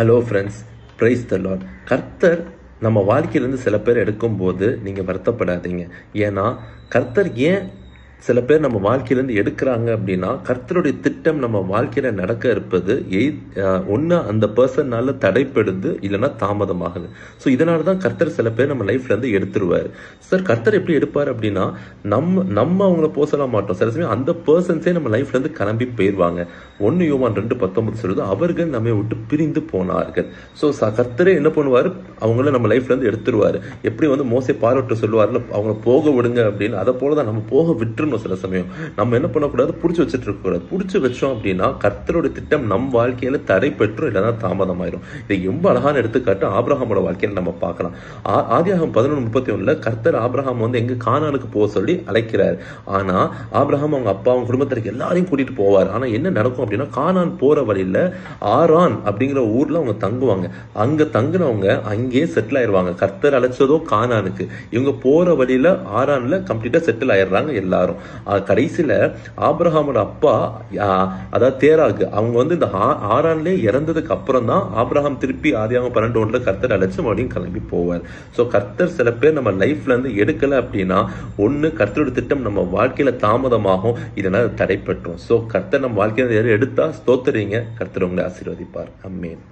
Hello friends, praise the Lord. கர்த்தர் நம்ம வாழ்க்கையிலேருந்து சில பேர் எடுக்கும்போது நீங்கள் வருத்தப்படாதீங்க. ஏன்னா கர்த்தர் ஏன் சில பேர் நம்ம வாழ்க்கையிலேருந்து எடுக்கிறாங்க அப்படின்னா, கர்த்தருடைய திட்டம் நம்ம வாழ்க்கையில் நடக்க இருப்பது ஒன்று அந்த பர்சன்னால தடைப்படுது, இல்லைன்னா தாமதமாகுது. ஸோ இதனால தான் கர்த்தர் சில பேர் நம்ம லைஃப்லேருந்து எடுத்துருவார். சார் கர்த்தர் எப்படி எடுப்பார் அப்படின்னா, நம்ம அவங்கள போக சொல்ல மாட்டோம். சில சமயம் அந்த பர்சன்ஸே நம்ம லைஃப்லேருந்து கிளம்பி போயிடுவாங்க. 1 யோவான் 2:19 சொல்லுது, அவர்கள் நம்மை விட்டு பிரிந்து போனார்கள். ஸோ கர்த்தரே என்ன பண்ணுவார், அவங்கள நம்ம லைஃப்லேருந்து எடுத்துருவார். எப்படி மோசே பார்வட்டு சொல்லுவார்ல, அவங்கள போக விடுங்க அப்படின்னு, அதை போல தான் நம்ம போக விட்டுருணும். சில சமயம் நம்ம என்ன பண்ணக்கூடாது, புடிச்சு வச்சுட்டு இருக்க கூடாது. புடிச்சு வச்சோம் அப்படின்னா கர்த்தரோட திட்டம் நம் வாழ்க்கையில தடை பெற்றும் இல்லைன்னா தாமதமாயிரும். இது ரொம்ப அழகான எடுத்துக்காட்டு ஆபிரகாமோட வாழ்க்கையில நம்ம பார்க்கலாம். ஆதியாகமம் 11:31 கர்த்தர் ஆபிரகாம் எங்க கானானுக்கு போக சொல்லி அழைக்கிறார். ஆனா ஆபிரகாம் அவங்க அப்பா அவங்க குடும்பத்திற்கு எல்லாரையும் கூட்டிட்டு போவார். ஆனா என்ன நடக்கும் அப்படின்னா, கானான் போற வழியில ஆரான் அப்படிங்கிற ஊர்ல அவங்க தங்குவாங்க. அங்க தங்குனவங்க அங்கேயே செட்டில் ஆயிருவாங்க. கர்த்தர் அழைச்சதோ கானானுக்கு, இவங்க போற வழியில ஆரான்ல கம்ப்ளீட்டா செட்டில் ஆயிடுறாங்க எல்லாரும். கடைசியில ஆபிரகாமோட அப்பா, அதாவது தேராகு, அவங்க இந்த ஆரான்லே இறந்ததுக்கு அப்புறம் தான் ஆபிரகாம் திருப்பி ஆதியாகமம் 12:1 கர்த்தர் அழைச்சு மறுபடியும் கிளம்பி போவார். ஸோ கர்த்தர் சில பேர் நம்ம லைஃப்ல இருந்து எடுக்கல அப்படின்னா, ஒண்ணு கர்த்தரோட திட்டம் நம்ம வாழ்க்கையில தாமதமாகும், இதனால தடைப்பட்டுரும். ஸோ கர்த்தர் நம்ம வாழ்க்கையில எடுத்தா ஸ்தோத்திரீங்க, கர்த்தர் உங்களை ஆசீர்வதிப்பார். ஆமென்.